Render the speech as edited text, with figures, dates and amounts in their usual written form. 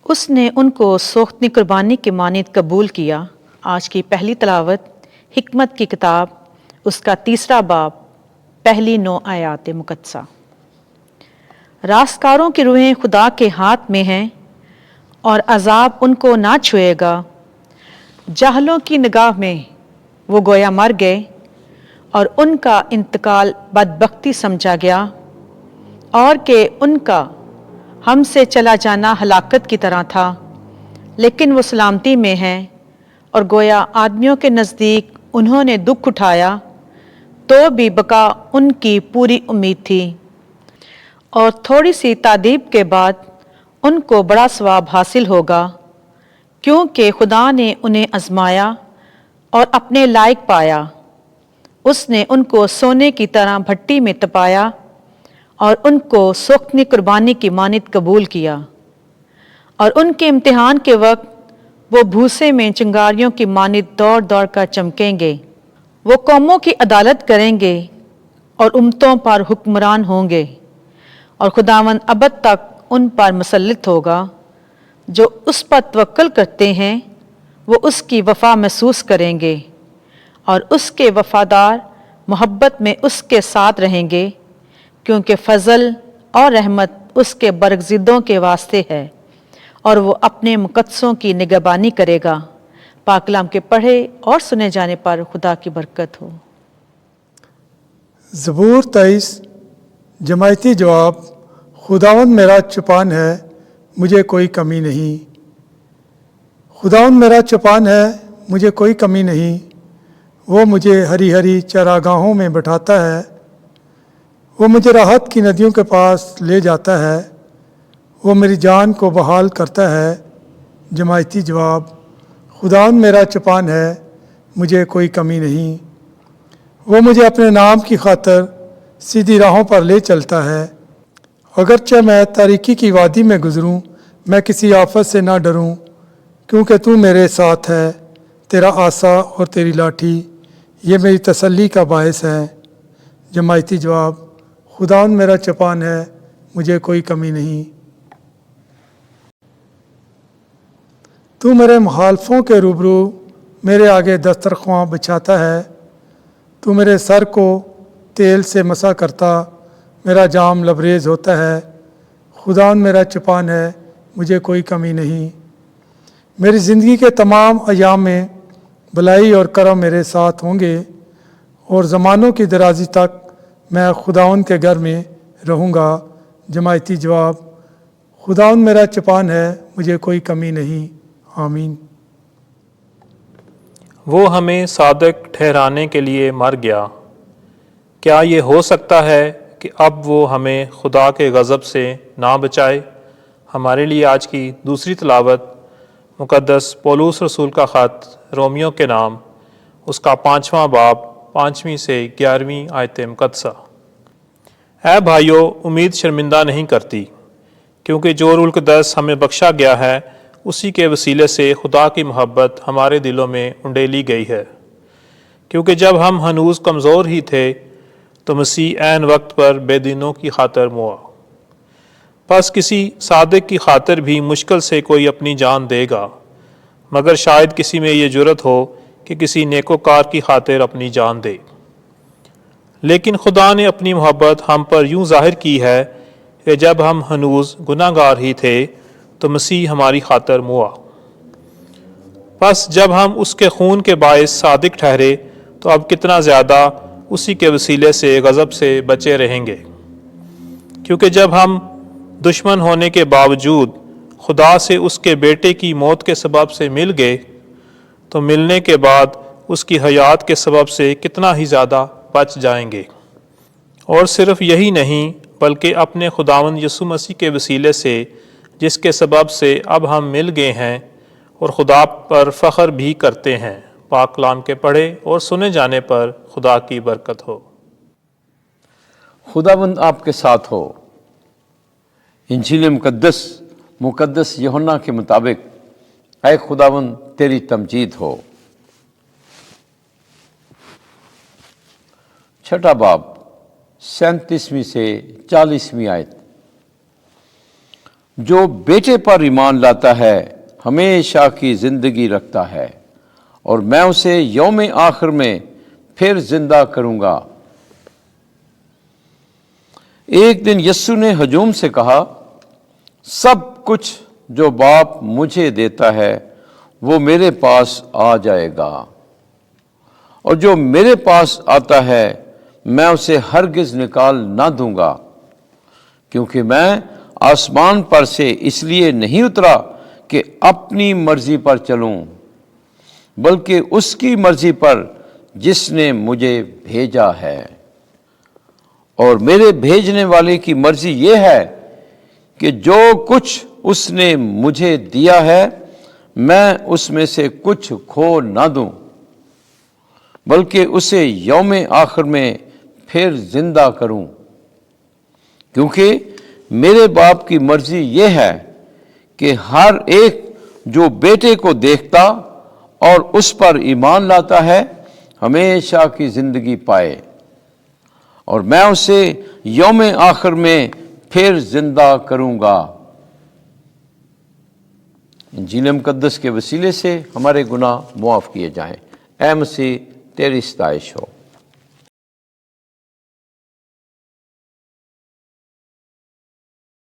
اس نے ان کو سوختنی قربانی کے مانند قبول کیا۔ آج کی پہلی تلاوت حکمت کی کتاب، اس کا 3 باب، پہلی 9 آیات مقدسہ۔ راستکاروں کی روحیں خدا کے ہاتھ میں ہیں اور عذاب ان کو نہ چھوئے گا۔ جاہلوں کی نگاہ میں وہ گویا مر گئے اور ان کا انتقال بدبختی سمجھا گیا، اور کہ ان کا ہم سے چلا جانا ہلاکت کی طرح تھا، لیکن وہ سلامتی میں ہیں، اور گویا آدمیوں کے نزدیک انہوں نے دکھ اٹھایا، تو بھی بقا ان کی پوری امید تھی، اور تھوڑی سی تادیب کے بعد ان کو بڑا ثواب حاصل ہوگا، کیونکہ خدا نے انہیں آزمایا اور اپنے لائق پایا۔ اس نے ان کو سونے کی طرح بھٹی میں تپایا اور ان کو سوختنی قربانی کی مانند قبول کیا، اور ان کے امتحان کے وقت وہ بھوسے میں چنگاریوں کی مانند دوڑ دوڑ کر چمکیں گے۔ وہ قوموں کی عدالت کریں گے اور امتوں پر حکمران ہوں گے، اور خداوند ابد تک ان پر مسلط ہوگا۔ جو اس پر توکل کرتے ہیں وہ اس کی وفا محسوس کریں گے، اور اس کے وفادار محبت میں اس کے ساتھ رہیں گے، کیونکہ فضل اور رحمت اس کے برگزیدوں کے واسطے ہے، اور وہ اپنے مقدسوں کی نگہبانی کرے گا۔ پاک کلام کے پڑھے اور سنے جانے پر خدا کی برکت ہو۔ زبور 23 جماعتی جواب۔ خداوند میرا چوپان ہے، مجھے کوئی کمی نہیں۔ خداوند میرا چوپان ہے، مجھے کوئی کمی نہیں۔ وہ مجھے ہری ہری چراگاہوں میں بٹھاتا ہے، وہ مجھے راحت کی ندیوں کے پاس لے جاتا ہے، وہ میری جان کو بحال کرتا ہے۔ جماعتی جواب۔ خداوند میرا چوپان ہے، مجھے کوئی کمی نہیں۔ وہ مجھے اپنے نام کی خاطر سیدھی راہوں پر لے چلتا ہے۔ اگرچہ میں تاریکی کی وادی میں گزروں، میں کسی آفت سے نہ ڈروں، کیونکہ تو میرے ساتھ ہے۔ تیرا عصا اور تیری لاٹھی یہ میری تسلی کا باعث ہے۔ جماعتی جواب۔ خداوند میرا چوپان ہے، مجھے کوئی کمی نہیں۔ تو میرے مخالفوں کے روبرو میرے آگے دسترخواں بچھاتا ہے۔ تو میرے سر کو تیل سے مسح کرتا، میرا جام لبریز ہوتا ہے۔ خداوند میرا چوپان ہے، مجھے کوئی کمی نہیں۔ میری زندگی کے تمام ایام میں بھلائی اور کرم میرے ساتھ ہوں گے، اور زمانوں کی درازی تک میں خداوند کے گھر میں رہوں گا۔ جماعتی جواب۔ خداوند میرا چوپان ہے، مجھے کوئی کمی نہیں۔ آمین۔ وہ ہمیں صادق ٹھہرانے کے لیے مر گیا۔ کیا یہ ہو سکتا ہے کہ اب وہ ہمیں خدا کے غضب سے نہ بچائے؟ ہمارے لیے آج کی دوسری تلاوت مقدس پولس رسول کا خط رومیوں کے نام، اس کا 5واں باب، 5ویں سے 11ویں آیت مقدسہ۔ اے بھائیو، امید شرمندہ نہیں کرتی، کیونکہ جو روح القدس ہمیں بخشا گیا ہے اسی کے وسیلے سے خدا کی محبت ہمارے دلوں میں انڈیلی گئی ہے۔ کیونکہ جب ہم ہنوز کمزور ہی تھے تو مسیح عین وقت پر بے دینوں کی خاطر موا۔ پس کسی صادق کی خاطر بھی مشکل سے کوئی اپنی جان دے گا، مگر شاید کسی میں یہ جرت ہو کہ کسی نیکوکار کی خاطر اپنی جان دے۔ لیکن خدا نے اپنی محبت ہم پر یوں ظاہر کی ہے کہ جب ہم ہنوز گناہ گار ہی تھے تو مسیح ہماری خاطر موا۔ پس جب ہم اس کے خون کے باعث صادق ٹھہرے تو اب کتنا زیادہ اسی کے وسیلے سے غضب سے بچے رہیں گے۔ کیونکہ جب ہم دشمن ہونے کے باوجود خدا سے اس کے بیٹے کی موت کے سبب سے مل گئے، تو ملنے کے بعد اس کی حیات کے سبب سے کتنا ہی زیادہ بچ جائیں گے۔ اور صرف یہی نہیں، بلکہ اپنے خداوند یسوع مسیح کے وسیلے سے، جس کے سبب سے اب ہم مل گئے ہیں اور خدا پر فخر بھی کرتے ہیں۔ پاک کلام کے پڑھے اور سنے جانے پر خدا کی برکت ہو۔ خداوند آپ کے ساتھ ہو۔ انجیل مقدس یوحنا کے مطابق اے خداوند تیری تمجید ہو۔ 6 باب 37ویں سے 40ویں آیت۔ جو بیٹے پر ایمان لاتا ہے ہمیشہ کی زندگی رکھتا ہے اور میں اسے یوم آخر میں پھر زندہ کروں گا۔ ایک دن یسوع نے ہجوم سے کہا، سب کچھ جو باپ مجھے دیتا ہے وہ میرے پاس آ جائے گا، اور جو میرے پاس آتا ہے میں اسے ہرگز نکال نہ دوں گا، کیونکہ میں آسمان پر سے اس لیے نہیں اترا کہ اپنی مرضی پر چلوں، بلکہ اس کی مرضی پر جس نے مجھے بھیجا ہے۔ اور میرے بھیجنے والے کی مرضی یہ ہے کہ جو کچھ اس نے مجھے دیا ہے میں اس میں سے کچھ کھو نہ دوں، بلکہ اسے یوم آخر میں پھر زندہ کروں، کیونکہ میرے باپ کی مرضی یہ ہے کہ ہر ایک جو بیٹے کو دیکھتا اور اس پر ایمان لاتا ہے ہمیشہ کی زندگی پائے، اور میں اسے یوم آخر میں پھر زندہ کروں گا۔ انجیل مقدس کے وسیلے سے ہمارے گناہ معاف کیے جائیں۔ اے مسیح تیری ستائش ہو۔